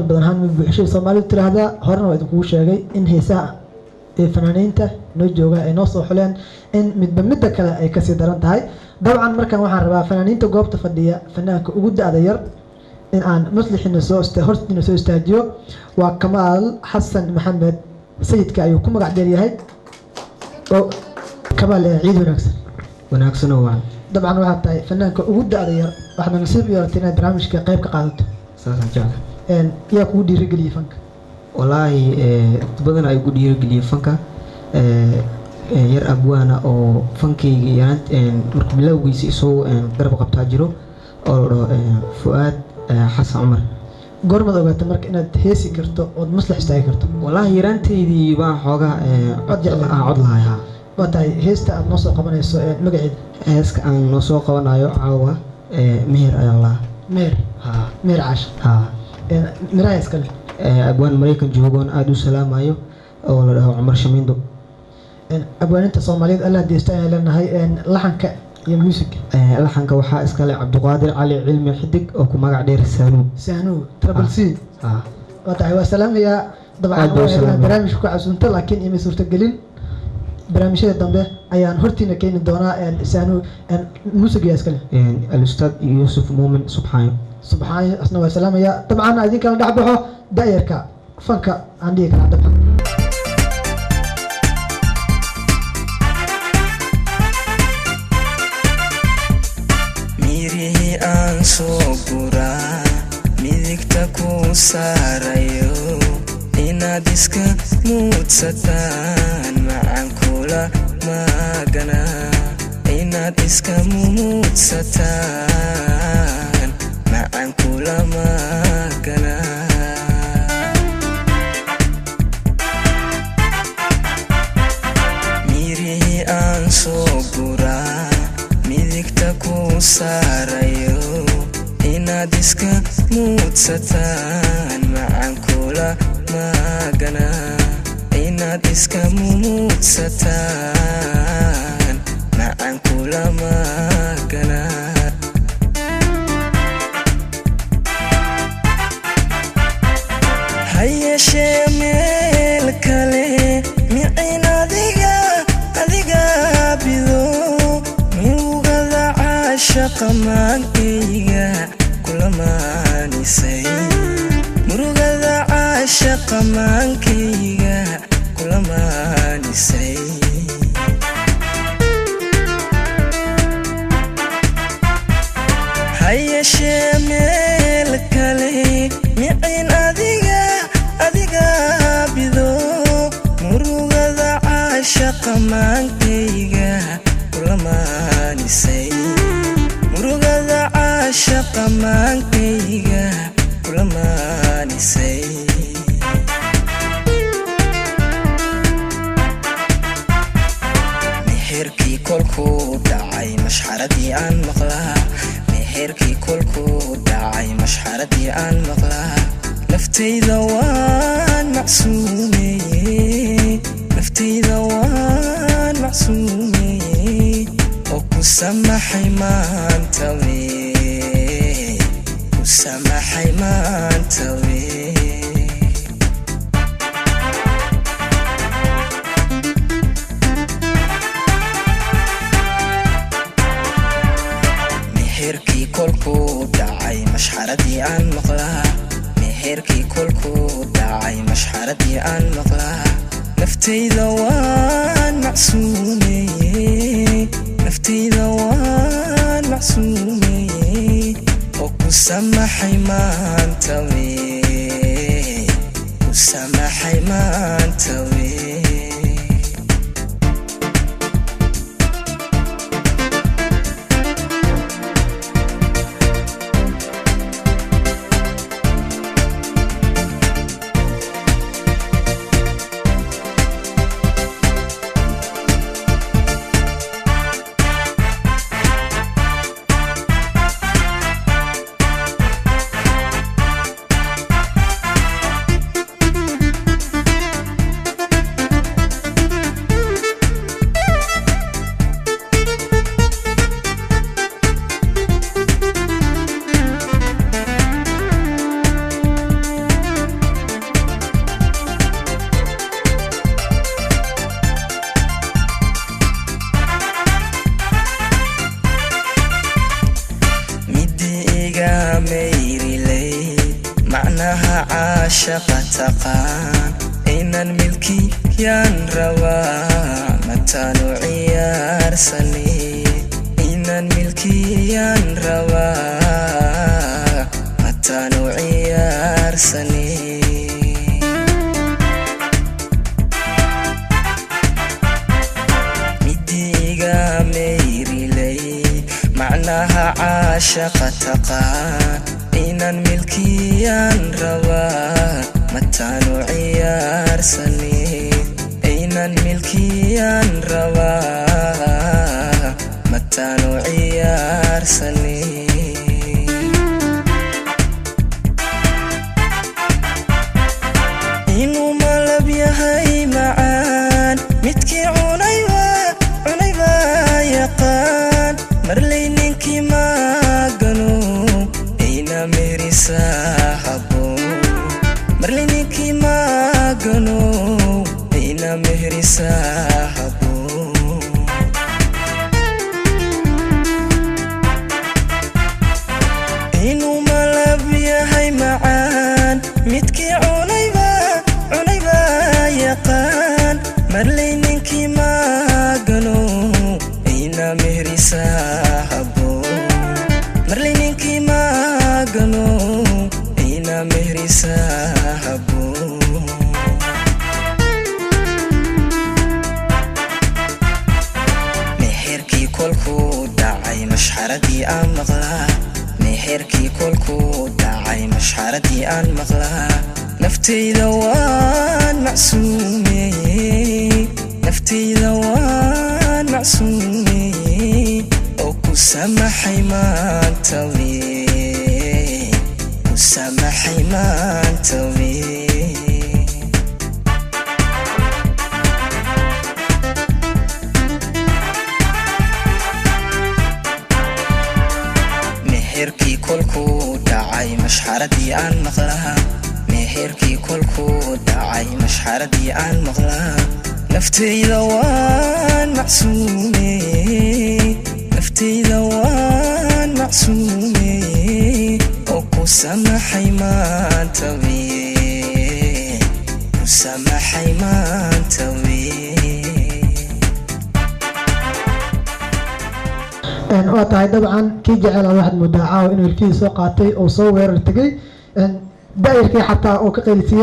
badan ahaan ma buuxishay Soomaalidu tiraahdaa horena waa idinku sheegay in heesaha ee fanaaniinta noo jooga ay noo soo xuleen in midba kale ay ka sii daran tahay dabcan markan waxaan rabaa fanaaniinta goobta fadhiya fanaanka ugu da'da yar in aan maslixina hortina soo istaajiyo waa Kamaal Xasan Maxamed sayidka ayuu ku magac dheer yahay oo Kamaal ciid wanaagsan oo dabcan waxaa tahay fanaanka ugu da'da yar waxaad nasiib u yeelatay inaad barnaamijka qayb ka qaadato saasan jecel yaa kugu dhiirigeliyay fanka wallaahi badan ay ku dhiirigeliyay fanka yar abwaana oo fankayga yaraan marka bilowgiisa isoo garab qabtaa jiro oo Fuad Xasan Umar goormaad ogaatay marka inaad heesi karto oo maslax istaagi karto wallaahi yaraanteydii baan xoogaa cod lahaa waatahay heesta aad noo soo qabanayso magaceeda heeska aan noo soo qabanayo caawa meher ayaa laa meher meher caash miraha iskale abwaan Mareykan joogoon aad u salaamayo oo la dhaho Cumar Shamiindo abwaaninta Soomaaliyeed Allah deesta ay leenahay laxanka iyo music laxanka waxaa iskale Cabdiqaadir Cali Cilmi Xidig oo ku magac dheer Saanu Triple C waatahay waa salaamaya dabcan barnaamijku ku casuunta laakiin ima suurtagelin barnaamijyada dambe ayaan hortiina keeni doonaa Saanu music iskale al-ustaad Yuusuf Muumin Subxaan asna waa salaamaya dabcan idinka la dhaxbaxo daayarka fanka aan dhigi karaa dabcan mirihi aan soo guraa midigta ku saarayo inaad iska muudsataan macaan kula maagana inaad iska muudsataan macaan kula maagana mirihi aan soo guraa midigta ku saarayo inaad iska muudsataan macaan kula maagana inaad iska muudsataan macaan kula maagana hayeeshee meel kale micin adiga bido murugada caashaqa maankayga kula maanisay murugada caashaqa maankayga kula maanisay hayeeshee meel kale micin adiga bido murugada caashaqa maankayga kula maanisay murugada caashaqa maankayga kula maanisay meherkii kolkuu dhacay mashxaradii aan maqlaa meherkii kolkuu dhacay mashxaradii aan maqlaa naftayda waan macsuumeye naftayda waan macsuumeye oo ku samaxay maanta ku samaxay maanta meherkii kolkuu dhacay mashxaradii aan maqlaa meherkii kolkuu dhacay mashxaradii aan maqlaa naftayda waan macsuumeye naftayda waan macsuumeye oo ku samaxay maanta ku samaxay maanta macnaha caashaqa taqaan inan milkiyaan rabaa mataanu ciyaarsane inan milkiyaan rabaa mataanu ciyaarsane midiga meyrilay macnaha caashaqa taqaan inan milkiyaan rabaa mataanu ciyaarsane inan milkiyaan rabaa mataanu ciyaarsane inuu malab yahay macaan midkii cunayba yaqaan marley ninkii maagano ina mehrisaa haboon marley ninkii maagano ina mehrisaa haboon inuu malab yahay macaan midkii cunayba yaqaan marley ninkii maagano ina mehrisaa haboon marley ninkii maagano ina mehrisaa haboon meherkii kolkuu dhacay mashxaradii aan maqlaa meherkii kolkuu dhacay mashxaradii aan maqlaa naftayda waan macsuumeyey naftayda waan macsuumeyey oo ku samaxay maanta wee ku samaxay maanta wee meherkii kolkuu dhacay mashxaradii aan maqlaa meherkii kolkuu dhacay mashxaradii aan maqlaa naftayda waan macsuumeyey naftayda waan macsuumeyey oo ku samaxay maanta wee ku samaxay maanta wee waa tahay dabcan kii jecel waxaad moodaa caawa inuu ilkihii soo qaatay oo soo weerar tegay daa'irkii xataa oo ka qaylisiiyay